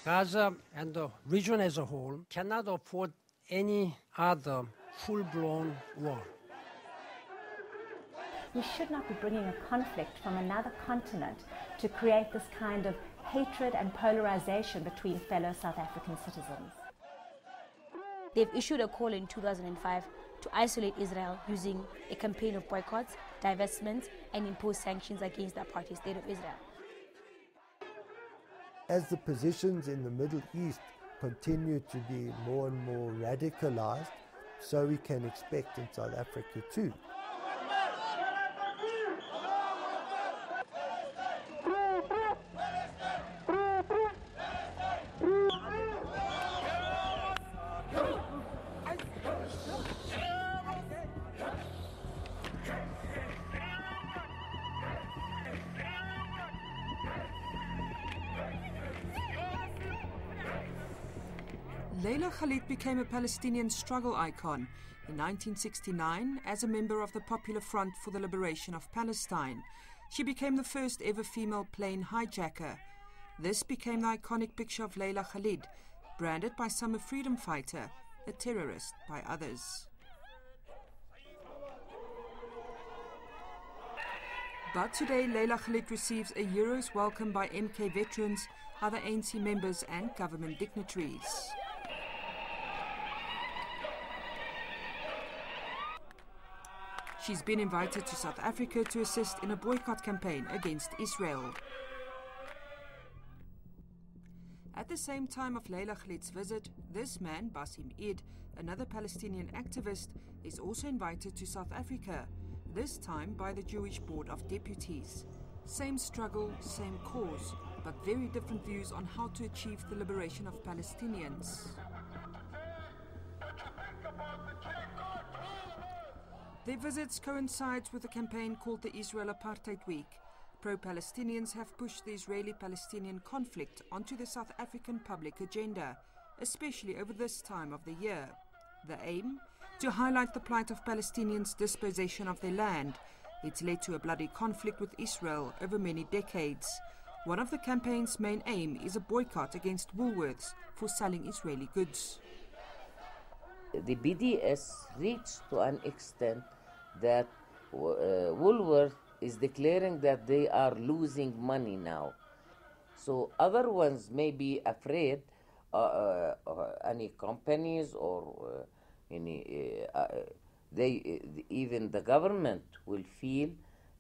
Gaza and the region as a whole cannot afford any other full-blown war. We should not be bringing a conflict from another continent to create this kind of hatred and polarization between fellow South African citizens. They've issued a call in 2005 to isolate Israel using a campaign of boycotts, divestments, and impose sanctions against the apartheid state of Israel. As the positions in the Middle East continue to be more and more radicalized, so we can expect in South Africa too. Leila Khalid became a Palestinian struggle icon in 1969 as a member of the Popular Front for the Liberation of Palestine. She became the first ever female plane hijacker. This became the iconic picture of Leila Khalid, branded by some a freedom fighter, a terrorist by others. But today, Leila Khalid receives a hero's welcome by MK veterans, other ANC members and government dignitaries. She's been invited to South Africa to assist in a boycott campaign against Israel. At the same time of Leila Khalid's visit, this man, Basim Eid, another Palestinian activist, is also invited to South Africa, this time by the Jewish Board of Deputies. Same struggle, same cause, but very different views on how to achieve the liberation of Palestinians. Their visits coincide with a campaign called the Israel Apartheid Week. Pro-Palestinians have pushed the Israeli-Palestinian conflict onto the South African public agenda, especially over this time of the year. The aim? To highlight the plight of Palestinians' dispossession of their land. It's led to a bloody conflict with Israel over many decades. One of the campaign's main aim is a boycott against Woolworths for selling Israeli goods. The BDS reached to an extent that Woolworths is declaring that they are losing money now. So other ones may be afraid, any companies or even the government will feel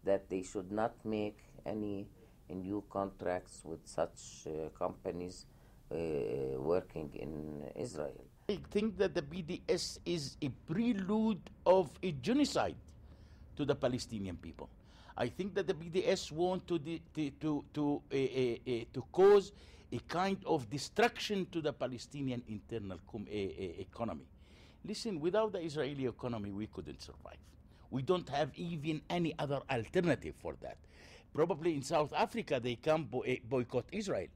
that they should not make any new contracts with such companies working in Israel. I think that the BDS is a prelude of a genocide to the Palestinian people. I think that the BDS want to cause a kind of destruction to the Palestinian internal economy. Listen, without the Israeli economy, we couldn't survive. We don't have even any other alternative for that. Probably in South Africa, they can boycott Israel.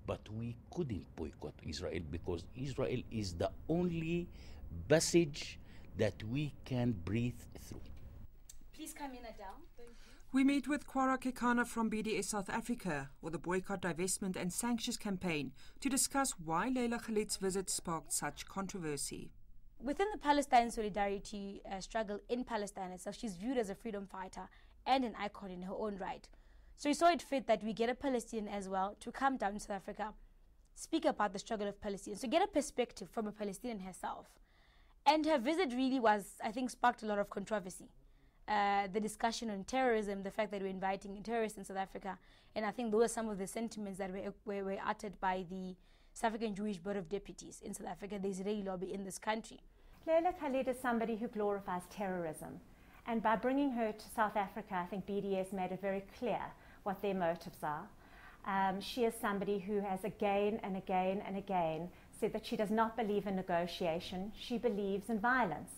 But we couldn't boycott Israel because Israel is the only passage that we can breathe through. Please come in, Adele. Thank you. We meet with Kwara Kekana from BDS South Africa, or the Boycott, Divestment and Sanctions campaign, to discuss why Leila Khalid's visit sparked such controversy. Within the Palestine solidarity struggle in Palestine itself, she's viewed as a freedom fighter and an icon in her own right. So we saw it fit that we get a Palestinian as well to come down to South Africa, speak about the struggle of Palestinians, to get a perspective from a Palestinian herself. And her visit really was, I think, sparked a lot of controversy. The discussion on terrorism, the fact that we're inviting terrorists in South Africa, and I think those are some of the sentiments that were uttered by the South African Jewish Board of Deputies in South Africa, the Israeli lobby in this country. Leila Khalid is somebody who glorifies terrorism. And by bringing her to South Africa, I think BDS made it very clear what their motives are. She is somebody who has again and again and again said that she does not believe in negotiation, she believes in violence.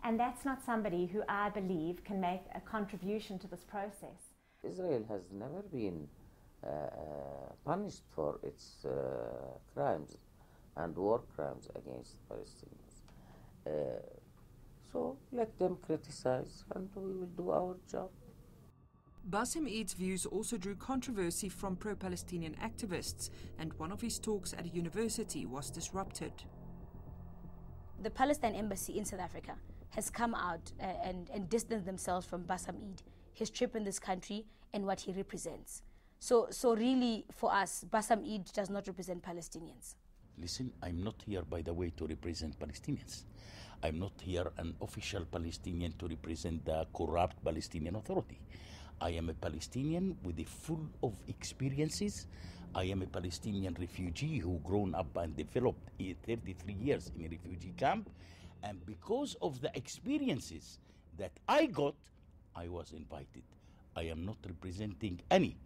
And that's not somebody who I believe can make a contribution to this process. Israel has never been punished for its crimes and war crimes against Palestinians. So let them criticize and we will do our job. Bassem Eid's views also drew controversy from pro-Palestinian activists, and one of his talks at a university was disrupted. The Palestine embassy in South Africa has come out and distanced themselves from Bassem Eid, his trip in this country, and what he represents. So really, for us, Bassem Eid does not represent Palestinians. Listen, I'm not here, by the way, to represent Palestinians. I'm not here an official Palestinian to represent the corrupt Palestinian Authority. I am a Palestinian with a full of experiences. I am a Palestinian refugee who grown up and developed 33 years in a refugee camp. And because of the experiences that I got, I was invited. I am not representing any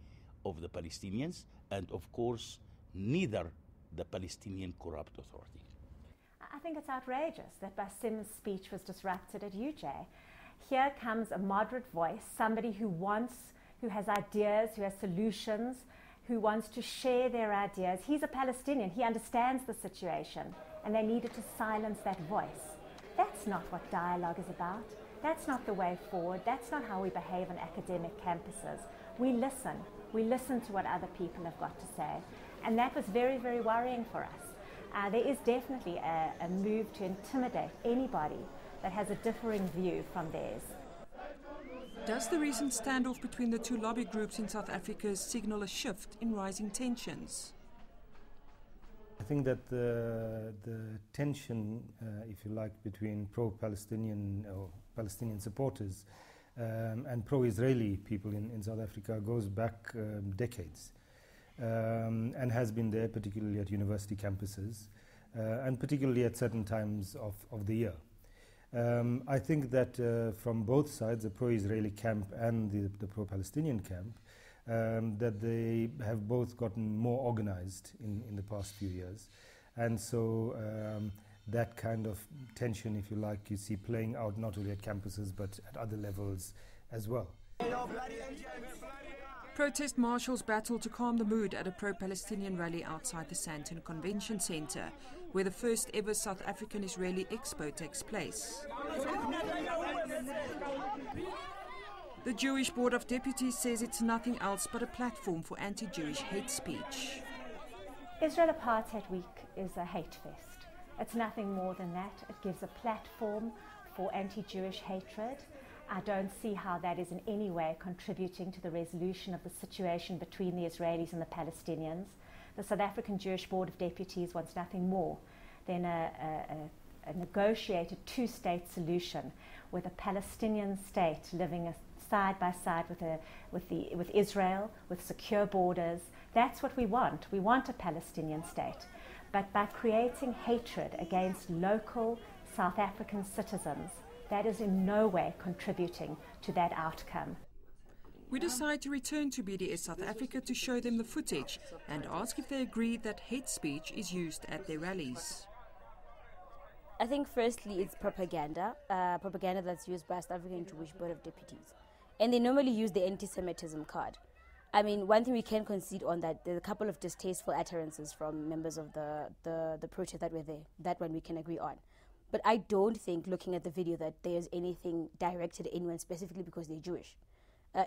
of the Palestinians, and of course, neither the Palestinian corrupt authority. I think it's outrageous that Bassem's speech was disrupted at UJ. Here comes a moderate voice, somebody who has ideas, who has solutions, who wants to share their ideas. He's a Palestinian, he understands the situation, and they needed to silence that voice. That's not what dialogue is about. That's not the way forward. That's not how we behave on academic campuses. We listen to what other people have got to say. And that was very, very worrying for us. There is definitely a move to intimidate anybody that has a differing view from theirs. Does the recent standoff between the two lobby groups in South Africa signal a shift in rising tensions? I think that the tension, if you like, between pro-Palestinian or Palestinian supporters and pro-Israeli people in South Africa goes back decades and has been there, particularly at university campuses and particularly at certain times of the year. I think that from both sides, the pro-Israeli camp and the pro-Palestinian camp, that they have both gotten more organized in the past few years. And so that kind of tension, if you like, you see playing out not only at campuses but at other levels as well. Protest marshals battle to calm the mood at a pro-Palestinian rally outside the Sandton Convention Centre, where the first ever South African-Israeli Expo takes place. The Jewish Board of Deputies says it's nothing else but a platform for anti-Jewish hate speech. Israel Apartheid Week is a hate fest. It's nothing more than that. It gives a platform for anti-Jewish hatred. I don't see how that is in any way contributing to the resolution of the situation between the Israelis and the Palestinians. The South African Jewish Board of Deputies wants nothing more than a negotiated two-state solution with a Palestinian state living side by side with Israel, with secure borders. That's what we want. We want a Palestinian state. But by creating hatred against local South African citizens, that is in no way contributing to that outcome. We decide to return to BDS South Africa to show them the footage and ask if they agree that hate speech is used at their rallies. I think firstly it's propaganda that's used by South African Jewish Board of Deputies. And they normally use the anti-Semitism card. I mean, one thing we can concede on that, there's a couple of distasteful utterances from members of the protest that were there. That one we can agree on. But I don't think, looking at the video, that there's anything directed at anyone specifically because they're Jewish.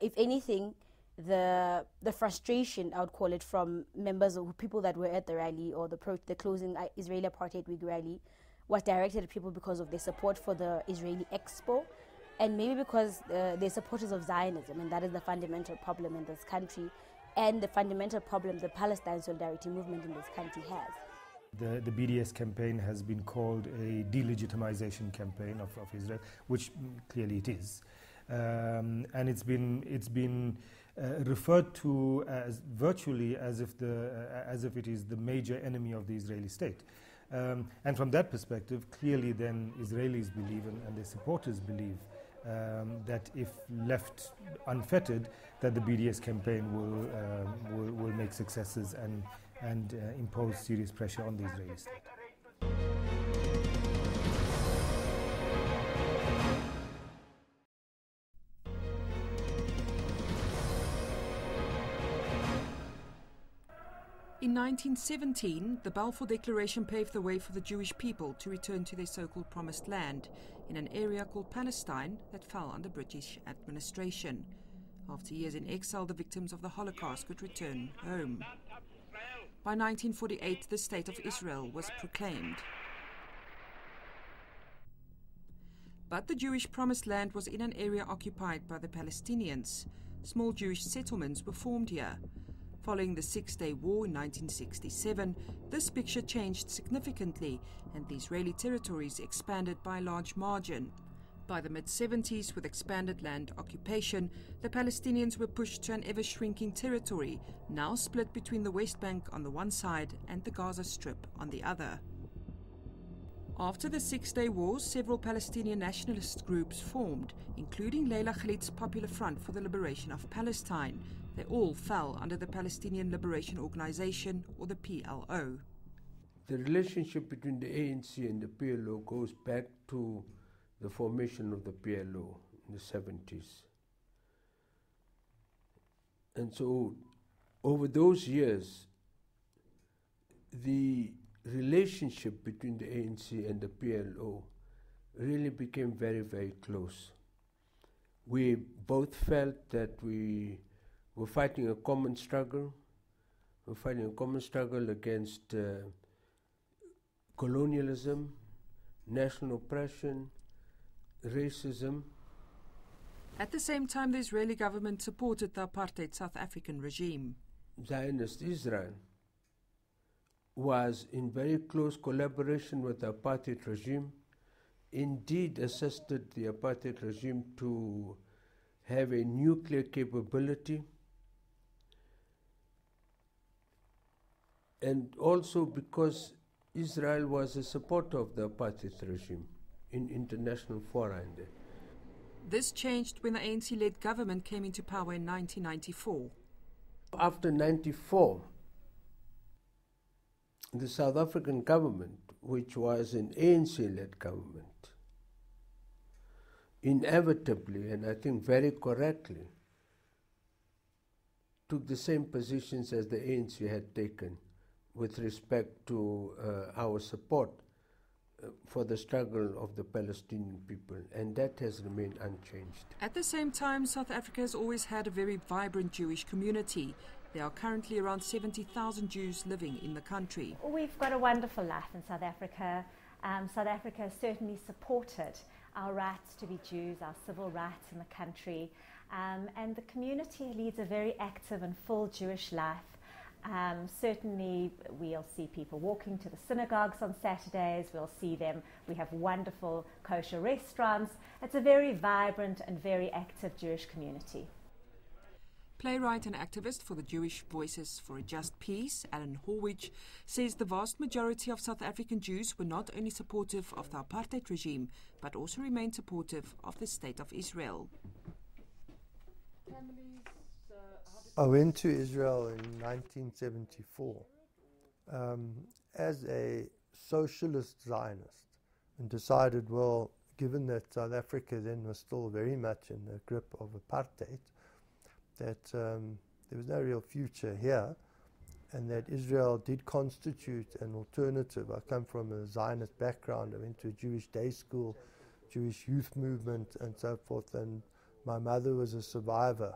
If anything, the frustration, I would call it, from members or people that were at the rally or the closing Israeli Apartheid Week rally was directed at people because of their support for the Israeli Expo and maybe because they're supporters of Zionism, and that is the fundamental problem in this country and the fundamental problem the Palestine Solidarity Movement in this country has. The BDS campaign has been called a delegitimization campaign of Israel, which clearly it is. And it's been referred to as virtually as if it is the major enemy of the Israeli state. And from that perspective, clearly then Israelis believe and their supporters believe that if left unfettered, that the BDS campaign will make successes and impose serious pressure on the Israeli state. In 1917, the Balfour Declaration paved the way for the Jewish people to return to their so-called Promised Land in an area called Palestine that fell under British administration. After years in exile, the victims of the Holocaust could return home. By 1948, the State of Israel was proclaimed. But the Jewish Promised Land was in an area occupied by the Palestinians. Small Jewish settlements were formed here. Following the Six-Day War in 1967, this picture changed significantly and the Israeli territories expanded by a large margin. By the mid-70s, with expanded land occupation, the Palestinians were pushed to an ever-shrinking territory, now split between the West Bank on the one side and the Gaza Strip on the other. After the Six-Day War, several Palestinian nationalist groups formed, including Leila Khalid's Popular Front for the Liberation of Palestine. They all fell under the Palestinian Liberation Organization, or the PLO. The relationship between the ANC and the PLO goes back to the formation of the PLO in the 70s. And so, over those years, the relationship between the ANC and the PLO really became very, very close. We both felt that we were fighting a common struggle. We're fighting a common struggle against colonialism, national oppression, racism. At the same time, the Israeli government supported the apartheid South African regime. Zionist Israel was in very close collaboration with the apartheid regime, indeed assisted the apartheid regime to have a nuclear capability, and also because Israel was a supporter of the apartheid regime in international fora. This changed when the ANC-led government came into power in 1994. After 1994, the South African government, which was an ANC-led government, inevitably, and I think very correctly, took the same positions as the ANC had taken with respect to our support for the struggle of the Palestinian people, and that has remained unchanged. At the same time, South Africa has always had a very vibrant Jewish community. There are currently around 70,000 Jews living in the country. We've got a wonderful life in South Africa. South Africa has certainly supported our rights to be Jews, our civil rights in the country, and the community leads a very active and full Jewish life. Certainly we'll see people walking to the synagogues on Saturdays, we'll see them, we have wonderful kosher restaurants. It's a very vibrant and very active Jewish community. Playwright and activist for the Jewish Voices for a Just Peace, Alan Horwich, says the vast majority of South African Jews were not only supportive of the apartheid regime, but also remained supportive of the State of Israel. I went to Israel in 1974 as a socialist Zionist and decided, well, given that South Africa then was still very much in the grip of apartheid, that there was no real future here, and that Israel did constitute an alternative. I come from a Zionist background. I went to a Jewish day school, Jewish youth movement, and so forth, and my mother was a survivor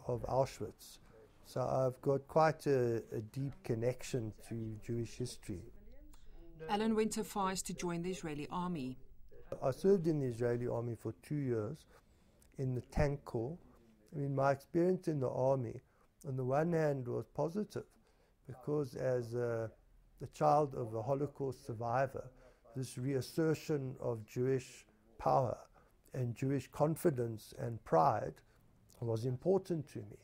of Auschwitz. So I've got quite a deep connection to Jewish history. Alan went so far as to join the Israeli army. I served in the Israeli army for 2 years in the tank corps. I mean, my experience in the army, on the one hand, was positive, because as the child of a Holocaust survivor, this reassertion of Jewish power and Jewish confidence and pride was important to me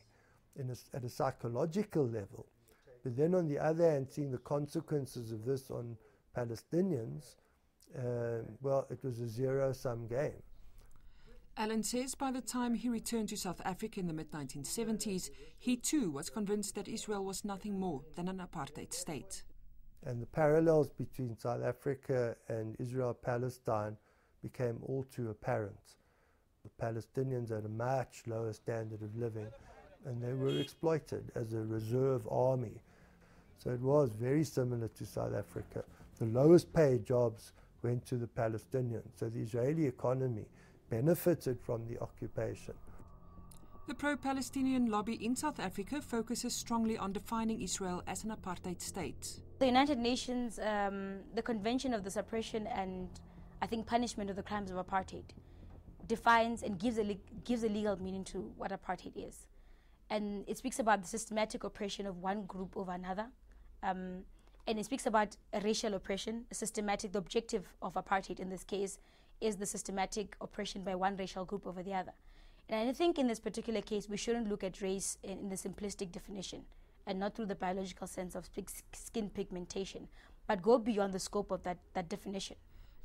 at a psychological level. But then on the other hand, seeing the consequences of this on Palestinians, well, it was a zero-sum game. Alan says by the time he returned to South Africa in the mid-1970s, he too was convinced that Israel was nothing more than an apartheid state. And the parallels between South Africa and Israel-Palestine became all too apparent. The Palestinians had a much lower standard of living, and they were exploited as a reserve army. So it was very similar to South Africa. The lowest paid jobs went to the Palestinians, so the Israeli economy benefited from the occupation. The pro-Palestinian lobby in South Africa focuses strongly on defining Israel as an apartheid state. The United Nations, the Convention of the Suppression and, I think, Punishment of the Crimes of Apartheid defines and gives a legal meaning to what apartheid is. And it speaks about the systematic oppression of one group over another. And it speaks about a racial oppression, the objective of apartheid in this case is the systematic oppression by one racial group over the other. And I think in this particular case, we shouldn't look at race in the simplistic definition and not through the biological sense of skin pigmentation, but go beyond the scope of that definition.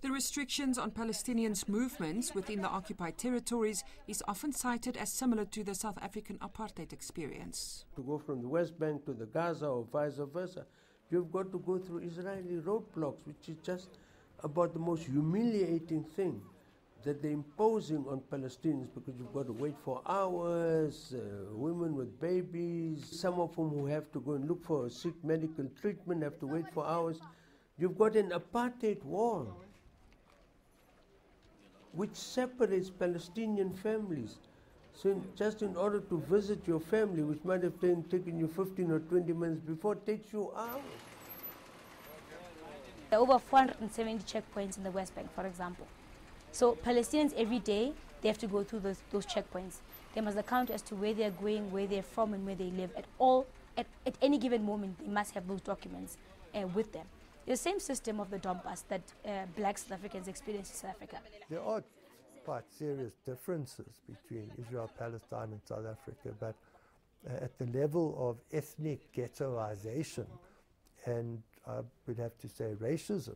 The restrictions on Palestinians' movements within the occupied territories is often cited as similar to the South African apartheid experience. To go from the West Bank to the Gaza or vice versa, you've got to go through Israeli roadblocks, which is just about the most humiliating thing that they're imposing on Palestinians, because you've got to wait for hours, women with babies, some of whom who have to go and look for sick medical treatment have to wait for hours. You've got an apartheid wall which separates Palestinian families. So just in order to visit your family, which might have taken you 15 or 20 minutes before, takes you hours. There are over 470 checkpoints in the West Bank, for example. So Palestinians every day, they have to go through those checkpoints. They must account as to where they're going, where they're from, and where they live. At any given moment, they must have those documents with them. The same system of the Donbass that black South Africans experience in South Africa. There are quite serious differences between Israel, Palestine and South Africa, but at the level of ethnic ghettoization and I would have to say racism,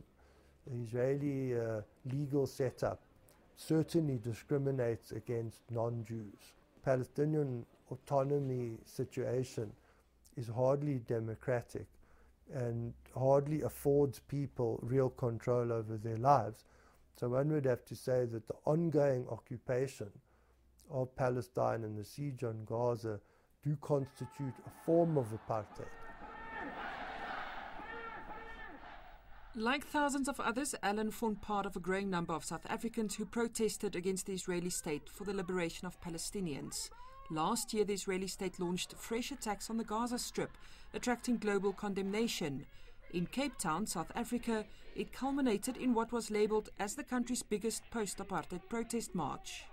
the Israeli legal setup certainly discriminates against non-Jews. Palestinian autonomy situation is hardly democratic and hardly affords people real control over their lives. So one would have to say that the ongoing occupation of Palestine and the siege on Gaza do constitute a form of apartheid. Like thousands of others, Alan formed part of a growing number of South Africans who protested against the Israeli state for the liberation of Palestinians. Last year, the Israeli state launched fresh attacks on the Gaza Strip, attracting global condemnation. In Cape Town, South Africa, it culminated in what was labelled as the country's biggest post-apartheid protest march.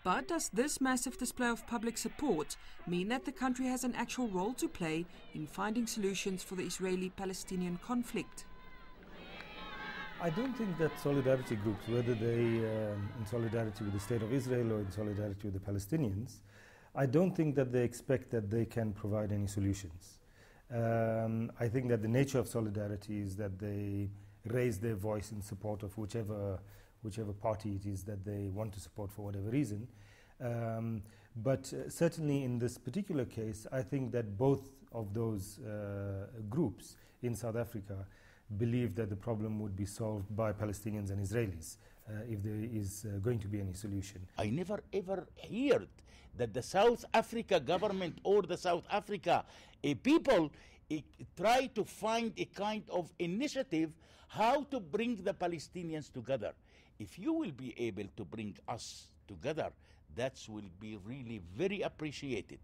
But does this massive display of public support mean that the country has an actual role to play in finding solutions for the Israeli-Palestinian conflict? I don't think that solidarity groups, whether they in solidarity with the State of Israel or in solidarity with the Palestinians, I don't think that they expect that they can provide any solutions. I think that the nature of solidarity is that they raise their voice in support of whichever party it is that they want to support for whatever reason. But certainly in this particular case, I think that both of those groups in South Africa believe that the problem would be solved by Palestinians and Israelis if there is going to be any solution. I never ever heard that the South Africa government or the South Africa people try to find a kind of initiative how to bring the Palestinians together. If you will be able to bring us together, that will be really very appreciated.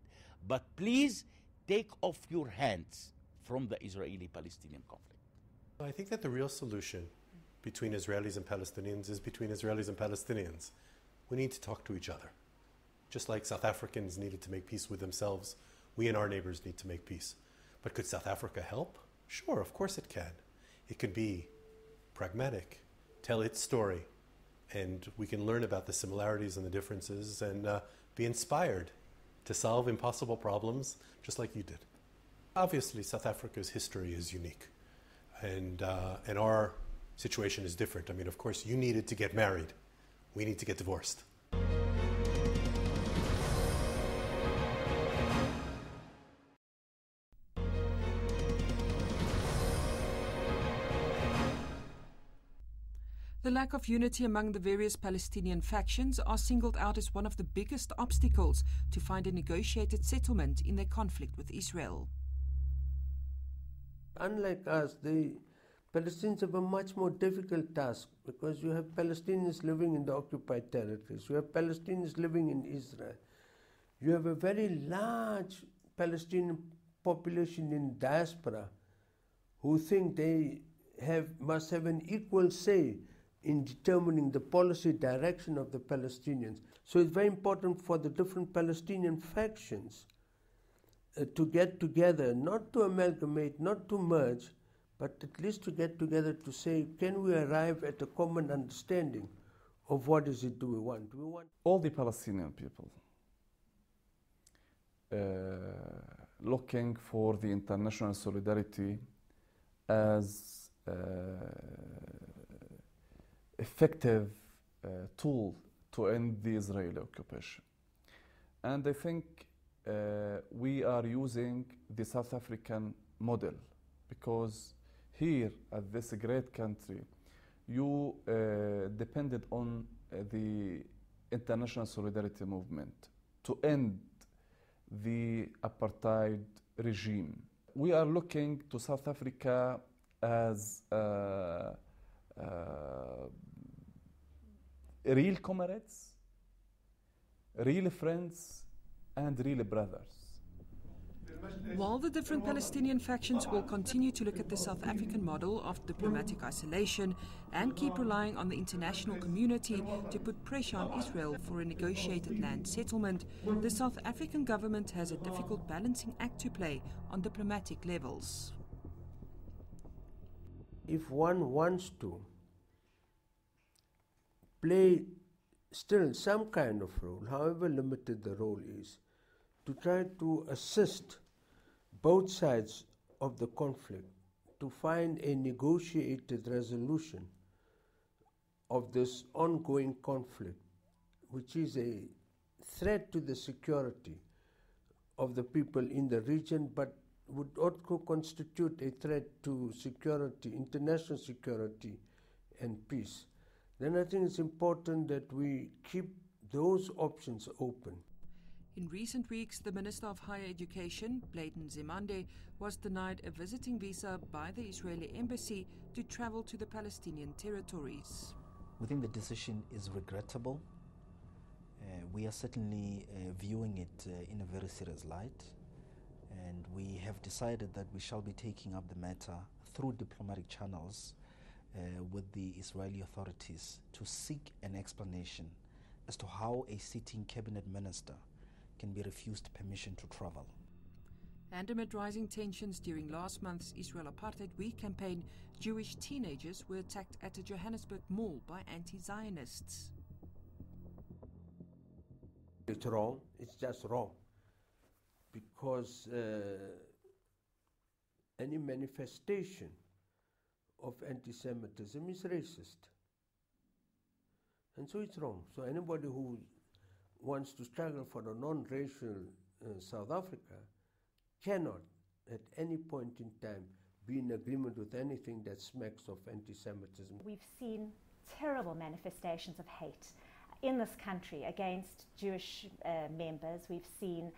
But please take off your hands from the Israeli-Palestinian conflict. I think that the real solution between Israelis and Palestinians is between Israelis and Palestinians. We need to talk to each other. Just like South Africans needed to make peace with themselves, we and our neighbors need to make peace. But could South Africa help? Sure, of course it can. It could be pragmatic, tell its story, and we can learn about the similarities and the differences and be inspired to solve impossible problems just like you did. Obviously, South Africa's history is unique. And our situation is different. I mean, of course, you needed to get married. We need to get divorced. The lack of unity among the various Palestinian factions are singled out as one of the biggest obstacles to find a negotiated settlement in their conflict with Israel. Unlike us, the Palestinians have a much more difficult task because you have Palestinians living in the occupied territories, you have Palestinians living in Israel. You have a very large Palestinian population in diaspora who think they must have an equal say in determining the policy direction of the Palestinians. So it's very important for the different Palestinian factions to get together, not to amalgamate, not to merge, but at least to get together to say, can we arrive at a common understanding of what is it do we want? Do we want all the Palestinian people looking for the international solidarity as effective tool to end the Israeli occupation. And I think we are using the South African model because here at this great country, you depended on the international solidarity movement to end the apartheid regime. We are looking to South Africa as real comrades, real friends, and real brothers. While the different Palestinian factions will continue to look at the South African model of diplomatic isolation and keep relying on the international community to put pressure on Israel for a negotiated land settlement, the South African government has a difficult balancing act to play on diplomatic levels. If one wants to play still some kind of role, however limited the role is, to try to assist both sides of the conflict to find a negotiated resolution of this ongoing conflict, which is a threat to the security of the people in the region, but would also constitute a threat to security, international security and peace, then I think it's important that we keep those options open. In recent weeks, the Minister of Higher Education, Bladen Zemande, was denied a visiting visa by the Israeli embassy to travel to the Palestinian territories. We think the decision is regrettable. We are certainly viewing it in a very serious light, and we have decided that we shall be taking up the matter through diplomatic channels with the Israeli authorities to seek an explanation as to how a sitting cabinet minister can be refused permission to travel. And amid rising tensions during last month's Israel Apartheid Week campaign, Jewish teenagers were attacked at a Johannesburg mall by anti-Zionists. It's wrong, it's just wrong, because any manifestation of anti-Semitism is racist. And so it's wrong. So anybody who wants to struggle for a non-racial South Africa cannot at any point in time be in agreement with anything that smacks of anti-Semitism. We've seen terrible manifestations of hate in this country against Jewish members. We've seen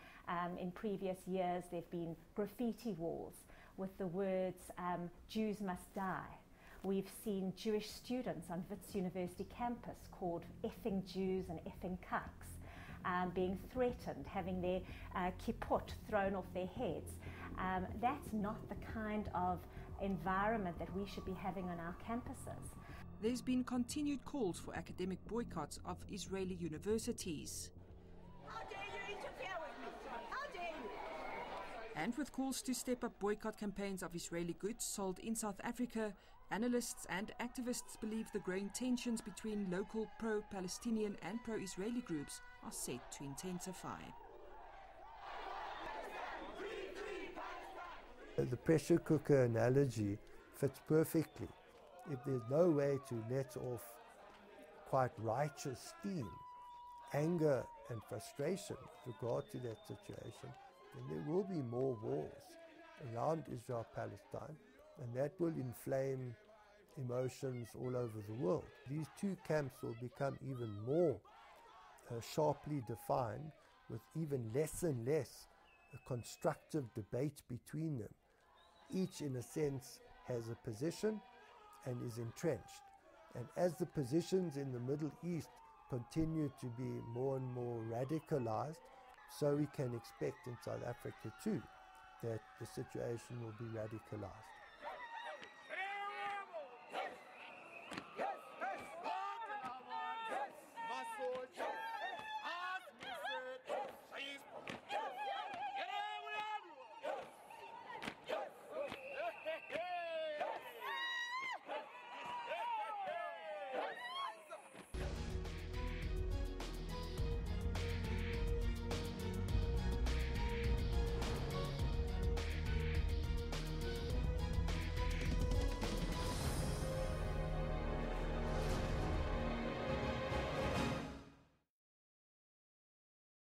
in previous years there have been graffiti walls with the words Jews must die. We've seen Jewish students on Wits University campus called effing Jews and effing cucks. Being threatened, having their kipput thrown off their heads. That's not the kind of environment that we should be having on our campuses. There's been continued calls for academic boycotts of Israeli universities. How dare you interfere with me? How dare you? And with calls to step up boycott campaigns of Israeli goods sold in South Africa, analysts and activists believe the growing tensions between local pro-Palestinian and pro-Israeli groups are set to intensify. The pressure cooker analogy fits perfectly. If there's no way to let off quite righteous steam, anger and frustration with regard to that situation, then there will be more wars around Israel-Palestine, and that will inflame emotions all over the world. These two camps will become even more sharply defined, with even less and less a constructive debate between them. Each, in a sense, has a position and is entrenched. And as the positions in the Middle East continue to be more and more radicalized, So we can expect in South Africa too that the situation will be radicalized.